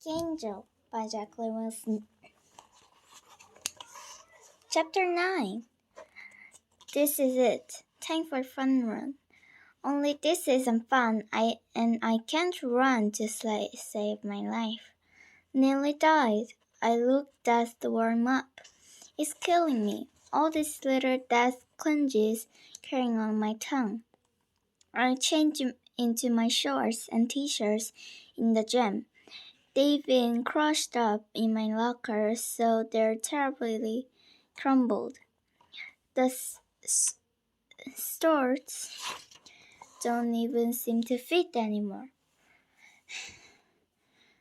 Angel by Jacqueline Wilson. Chapter 9. This is it. Time for fun run. Only this isn't fun. I can't run to save my life. Nearly died. I looked at the warm up. It's killing me. All these little death clunges carrying on my tongue. I changed into my shorts and t-shirts in the gym. They've been crushed up in my locker, so they're terribly crumbled. The skirts don't even seem to fit anymore.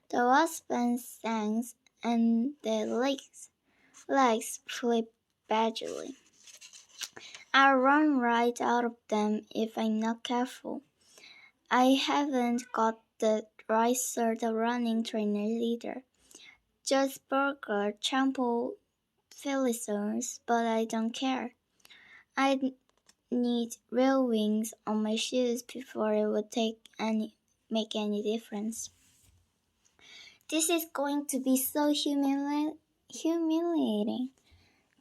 The waistband sangs and the legs flip badly. I'll run right out of them if I'm not careful. I haven't got the right sort of running trainers either. Just burger, trample, Philistines, but I don't care. I need real wings on my shoes before it would make any difference. This is going to be so humiliating.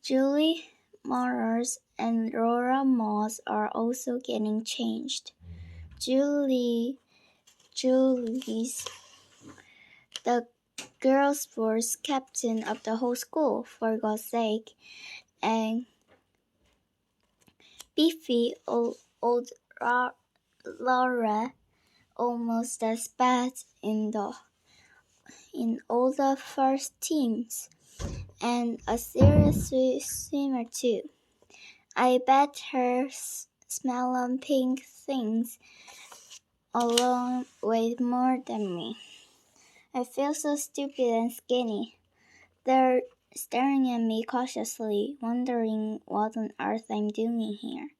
Julie Mars and Laura Moss are also getting changed. Julie's the girls' sports captain of the whole school, for God's sake, and beefy old Laura, almost as bad in all the first teams, and a serious swimmer too. I bet her smelling pink things alone weigh more than me. I feel so stupid and skinny. They're staring at me cautiously, wondering what on earth I'm doing here.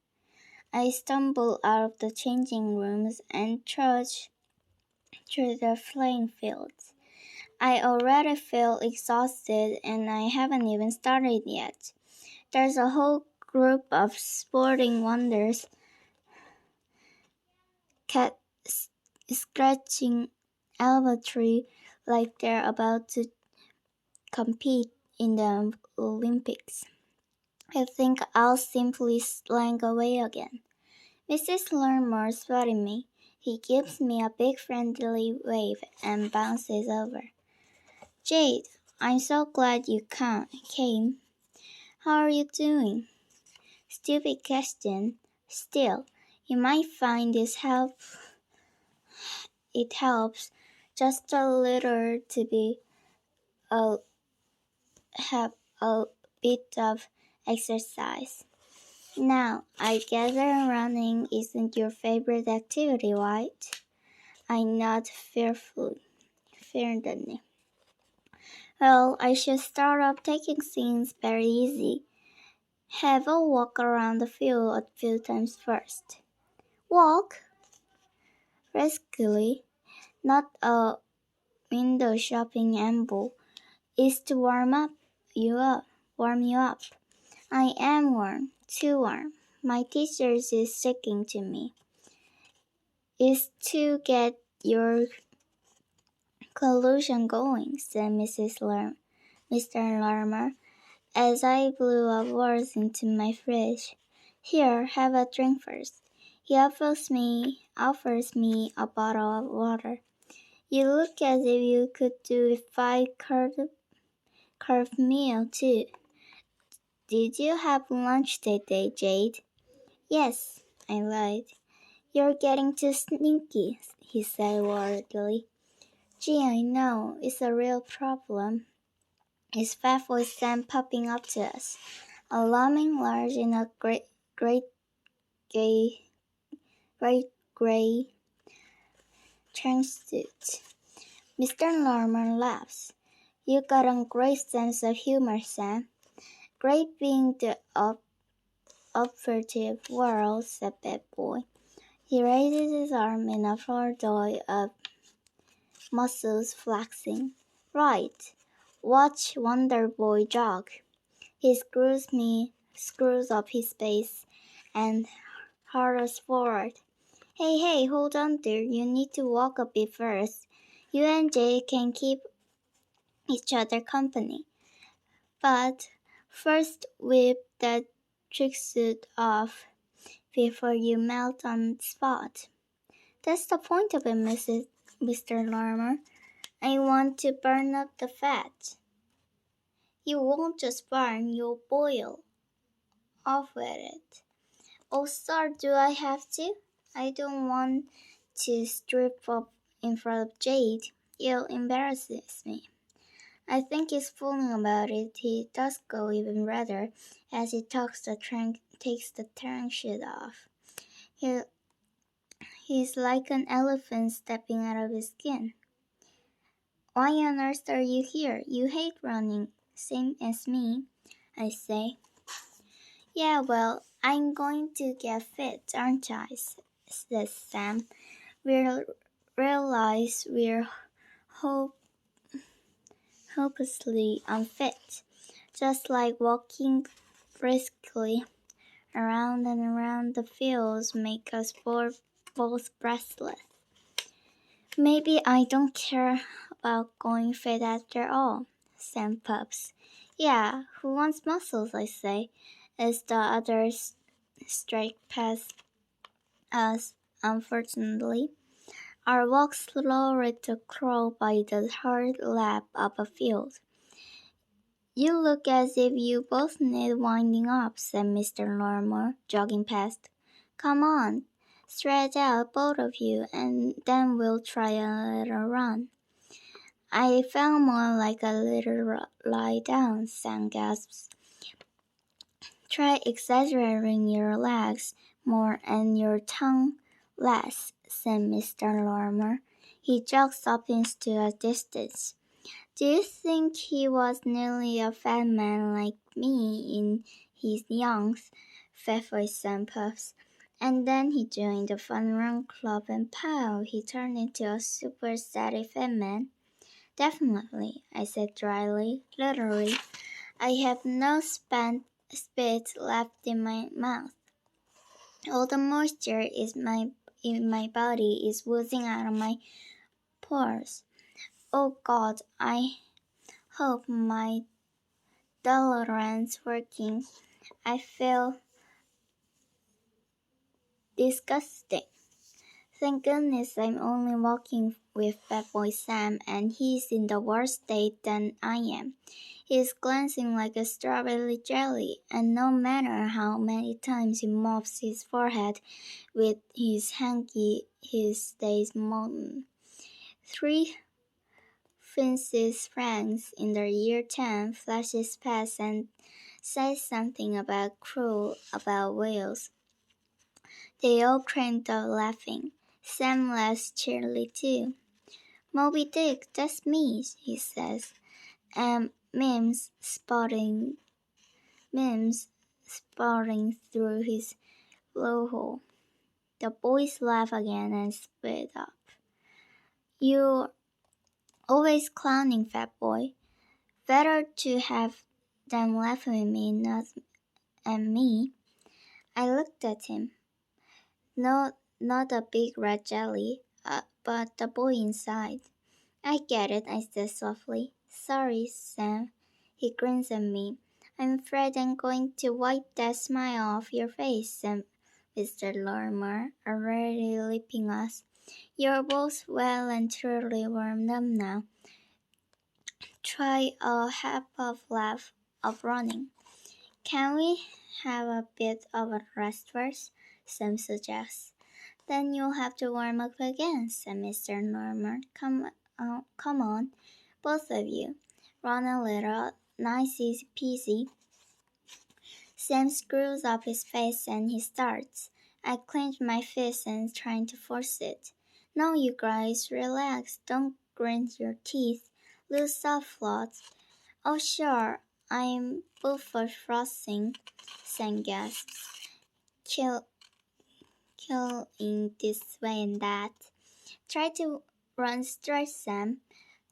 I stumble out of the changing rooms and trudge through the playing fields. I already feel exhausted and I haven't even started yet. There's a whole group of sporting wonders scratching albatross like they're about to compete in the Olympics. I think I'll simply slang away again. Mrs. Lermer spotted me. He gives me a big friendly wave and bounces over. Jade, I'm so glad you came. How are you doing? Stupid question. Still, you might find it helps just a little to have a bit of exercise. Now, I gather running isn't your favorite activity, right? I nod fearfully. Well, I should start off taking things very easy. Have a walk around the field a few times first. Walk? Riskily, not a window shopping amble. Is to you up. Warm you up. I am warm, too warm. My t-shirt is sticking to me. Is to get your collusion going, said Mr. Lermer, as I blew a words into my fridge. Here, have a drink first. He offers me a bottle of water. You look as if you could do a 5-course meal, too. Did you have lunch today, Jade? Yes, I lied. You're getting too sneaky, he said worriedly. Gee, I know, it's a real problem. His fat voice then popping up to us, alarming large in a great gray tracksuit. Mr. Norman laughs. You got a great sense of humor, Sam. Great being the operative world, said Bad Boy. He raises his arm in a flurry of muscles flexing. Right. Watch Wonder Boy jog. He screws up his face and hurls forward. Hey, hold on there. You need to walk a bit first. You and Jay can keep each other company. But first whip that tracksuit off before you melt on the spot. That's the point of it, Mr. Lorimer. I want to burn up the fat. You won't just burn, you'll boil off with it. Oh, sir, do I have to? I don't want to strip up in front of Jade. It embarrasses me. I think he's fooling about it. He does go even redder as he takes the trunk shoot off. He, he's like an elephant stepping out of his skin. Why on earth are you here? You hate running, same as me, I say. Yeah, well, I'm going to get fit, aren't I? Says Sam. We'll realize we're hope hopelessly unfit, just like walking briskly around and around the fields make us both restless. Maybe I don't care about going fit after all, Sam puffs. Yeah, who wants muscles, I say, as the others strike past us, unfortunately. Our walk slowly to crawl by the hard lap of a field. You look as if you both need winding up, said Mr. Lorimer, jogging past. Come on, stretch out, both of you, and then we'll try a little run. I felt more like a little lie down, Sam gasps. Try exaggerating your legs more and your tongue less, said Mr. Lorimer. He jogs up into a distance. Do you think he was nearly a fat man like me in his youth? Fat voice Sam puffs. And then he joined the fun run club and pow, he turned into a super steady fat man. Definitely, I said dryly. Literally, I have no spit left in my mouth. All the moisture in my body is oozing out of my pores. Oh God, I hope my deodorant's working. I feel disgusting. Thank goodness I'm only walking with Bad Boy Sam and he's in the worse state than I am. He's glancing like a strawberry jelly, and no matter how many times he mops his forehead with his hanky, he stays molten. 3 Francis Franks in the year 10 flashes past and says something about cruel about whales. They all cranked up laughing. Sam laughs cheerily too. Moby Dick, that's me, he says, and Mims spouting through his blowhole. The boys laugh again and split up. You're always clowning, fat boy. Better to have them laughing at me, not at me. I looked at him. No, not a big red jelly, but the boy inside. I get it, I said softly. Sorry, Sam. He grins at me. I'm afraid I'm going to wipe that smile off your face, said Mr. Lorimer, already leaping us. You're both well and truly warmed up now. Try a half of lap of running. Can we have a bit of a rest first? Sam suggests. Then you'll have to warm up again, said Mr. Lorimer. Come on, both of you. Run a little, nice easy peasy. Sam screws up his face and he starts. I clench my fist and trying to force it. No, you guys, relax. Don't grind your teeth. Lose soft flots. Oh, sure, I'm built for frosting, Sam gasps. Kill in this way and that. Try to run straight, Sam.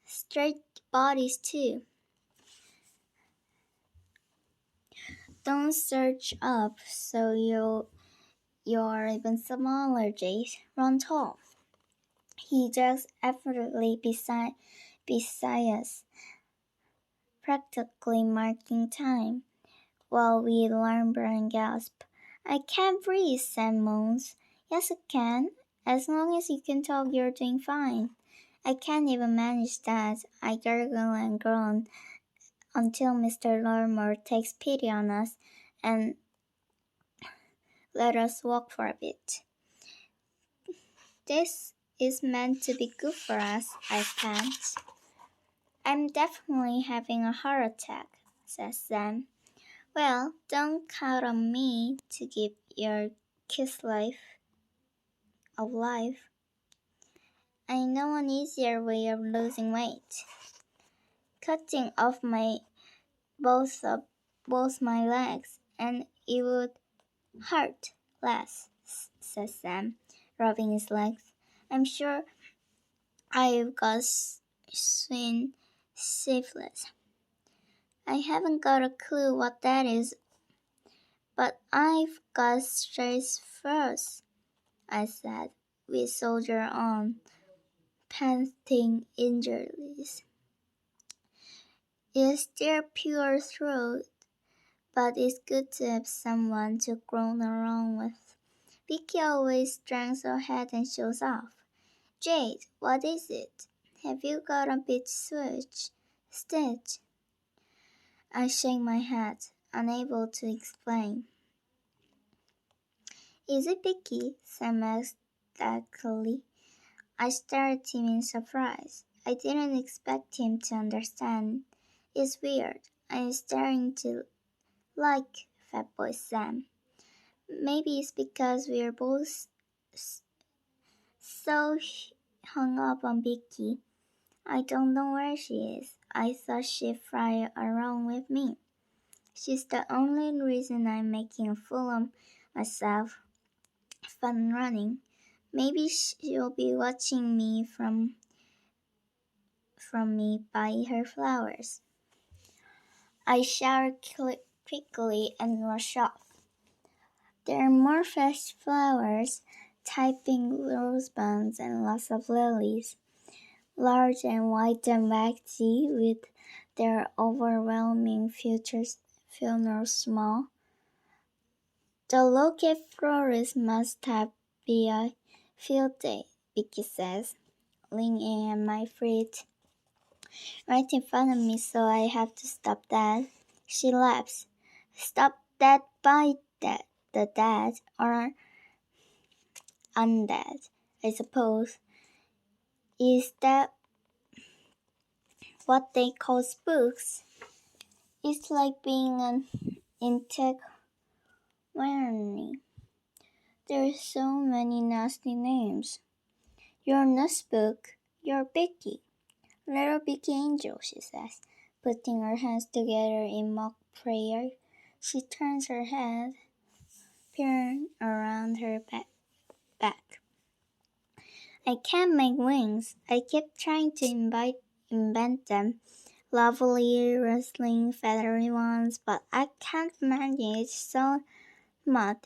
Straight bodies, too. Don't surge up so you're even smaller, Jade. Run tall. He jogs effortlessly beside us. practically marking time, while we lumber and gasp. I can't breathe, Sam moans. Yes, I can. As long as you can talk, you're doing fine. I can't even manage that. I gurgle and groan until Mr. Lorimer takes pity on us and let us walk for a bit. This is meant to be good for us, I pant. I'm definitely having a heart attack, says Sam. Well, don't count on me to keep your kiss life alive. I know an easier way of losing weight. Cutting off both my legs, and it would hurt less, says Sam, rubbing his legs. I'm sure I've got swing syphilis. I haven't got a clue what that is, but I've got straight first, I said. We soldier on, panting injuries. It's still pure throat, but it's good to have someone to groan around with. Vicky always drinks ahead and shows off. Jade, what is it? Have you got a bit stitch? I shake my head, unable to explain. Is it Vicky? Sam asked darkly. I stared at him in surprise. I didn't expect him to understand. It's weird. I'm starting to like Fat Boy Sam. Maybe it's because we're both so hung up on Vicky. I don't know where she is. I thought she'd fly around with me. She's the only reason I'm making a fool of myself. Fun running. Maybe she'll be watching me from me buy her flowers. I shower quickly and rush off. There are more fresh flowers, typing rosebuds and lots of lilies, large and white and waxy, with their overwhelming funeral small. The local florist must have been a field day, Vicky says, leaning at my feet right in front of me, so I have to stop that. She laughs. Stop that by that, the dead or undead, I suppose. Is that what they call spooks? It's like being an antiquarian. There's so many nasty names. You're not spook, you're Vicky. Little Vicky Angel, she says, putting her hands together in mock prayer. She turns her head, peering around her back. I can't make wings. I keep trying to invent them. Lovely, rustling, feathery ones, but I can't manage so much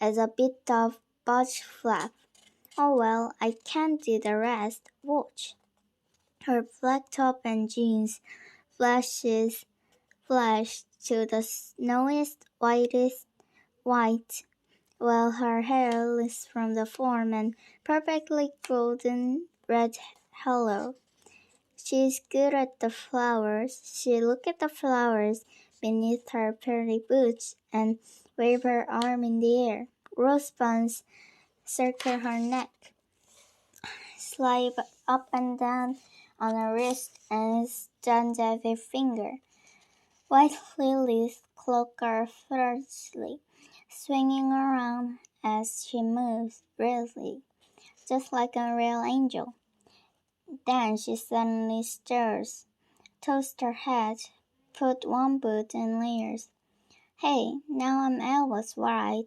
as a bit of budge flap. Oh well, I can't do the rest. Watch. Her black top and jeans flash to the snowiest, whitest white, while her hair is from the form and perfectly golden red halo. She's good at the flowers. She look at the flowers beneath her pretty boots and wave her arm in the air. Rosebuds circle her neck, slide up and down on her wrist and stand every finger. White lilies cloak her fiercely, swinging around as she moves, really, just like a real angel. Then she suddenly stirs, tossed her head, put one boot in layers. Hey, now I'm Elvis, right?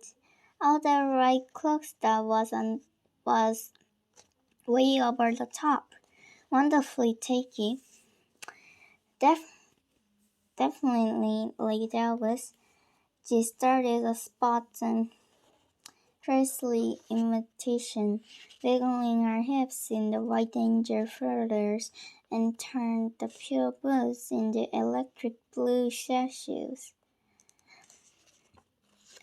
All that right cloak stuff was way over the top. Wonderfully tacky. Definitely Lady Elvis. She started a spot and Presley imitation, wiggling her hips in the white danger feathers and turned the pure boots into electric blue shoes.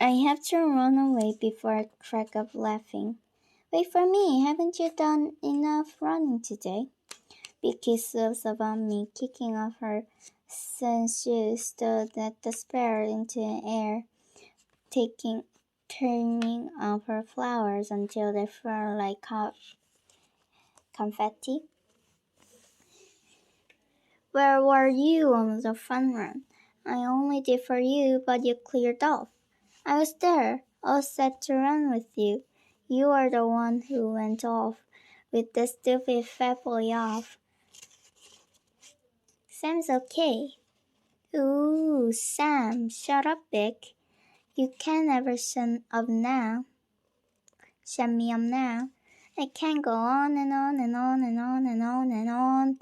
I have to run away before I crack up laughing. Wait for me, haven't you done enough running today? Vicky swoops about me, kicking off her son's shoes, so that the spare into the air, turning off her flowers until they fell like confetti. Where were you on the fun run? I only did for you, but you cleared off. I was there, all set to run with you. You are the one who went off with the stupid fat boy off. Sam's okay. Ooh, Sam, shut up, Vic. You can't ever shut me up now. I can't go on and on and on and on and on and on.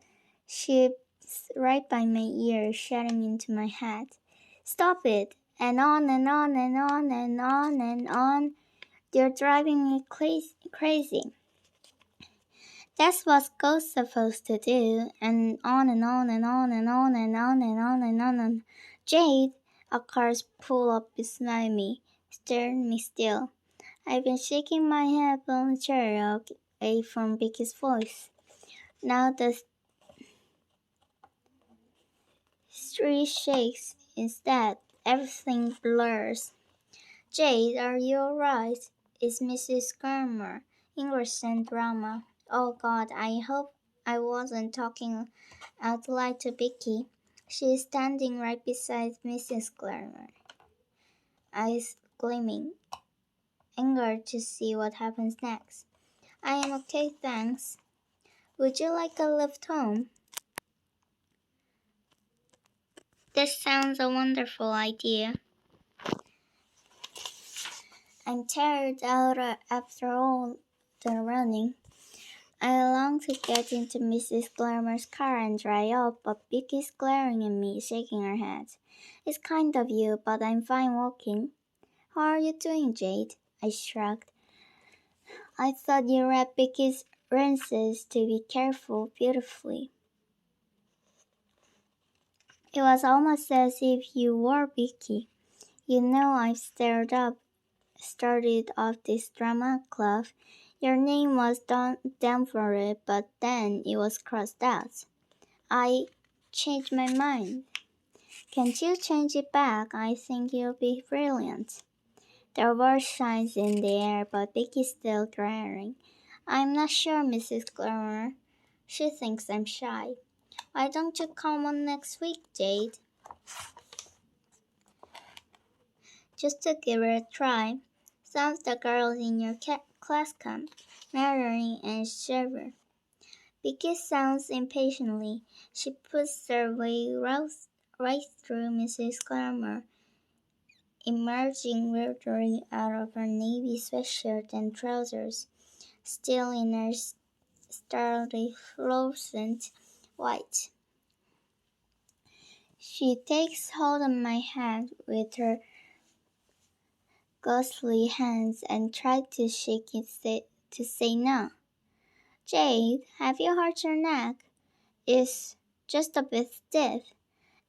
She's right by my ear, shouting into my head. Stop it! And on and on and on and on and on. You're driving me crazy. That's what ghosts supposed to do. And on and on and on and on and on and on and on and Jade, a car pulled up beside me, staring me still. I've been shaking my head on the chair away from Vicky's voice. Now the street shakes instead. Everything blurs. Jade, are you alright? It's Mrs. Grammer. English and drama. Oh God, I hope I wasn't talking out loud to Vicky. She is standing right beside Mrs. Grammer, eyes gleaming, angered to see what happens next. I am okay, thanks. Would you like a lift home? That sounds a wonderful idea. I'm tired out after all the running. I long to get into Mrs. Glamour's car and dry up, but Vicky's glaring at me, shaking her head. It's kind of you, but I'm fine walking. How are you doing, Jade? I shrugged. I thought you read Vicky's rinses to be careful beautifully. It was almost as if you were Vicky. You know I've started off this drama club. Your name was down for it, but then it was crossed out. I changed my mind. Can't you change it back? I think you'll be brilliant. There were shines in the air, but Vicky's still glaring. I'm not sure, Mrs. Glamour. She thinks I'm shy. Why don't you come on next week, Jade? Just to give it a try. Some of the girls in your class come, Mary and Shiver. Vicky sounds impatiently. She puts her way right through Mrs. Glamour, emerging weirdly out of her navy sweatshirt and trousers, still in her starry fluorescent white. She takes hold of my hand with her ghostly hands and tries to shake it to say no. Jade, have you hurt your neck? It's just a bit stiff.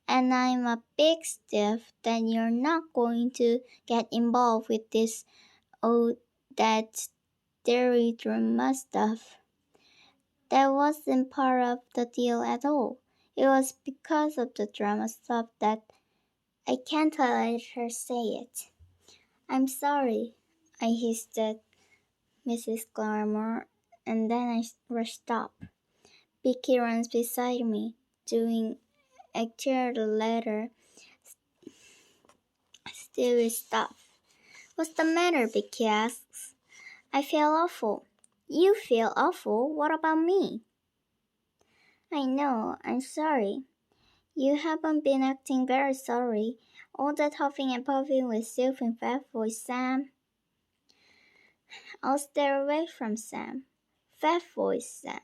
And I'm a big stiff that you're not going to get involved with this that dairy drama stuff. That wasn't part of the deal at all. It was because of the drama stuff that I can't let her say it. I'm sorry, I hissed at Mrs. Glamour, and then I rushed up. Vicky runs beside me, doing a tear the letter, still stuff. What's the matter? Vicky asks. I feel awful. You feel awful? What about me? I know, I'm sorry. You haven't been acting very sorry. All that huffing and puffing with Sylph and Fat Voice Sam. I'll stay away from Sam. Fat Voice Sam.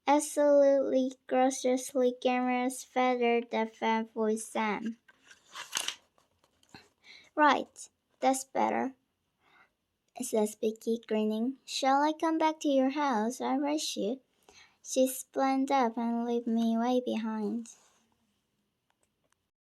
Absolutely graciously glamorous feather that Fat Voice Sam. Right, that's better. says Vicky, grinning. Shall I come back to your house? I rush you. She splendid up and leave me way behind.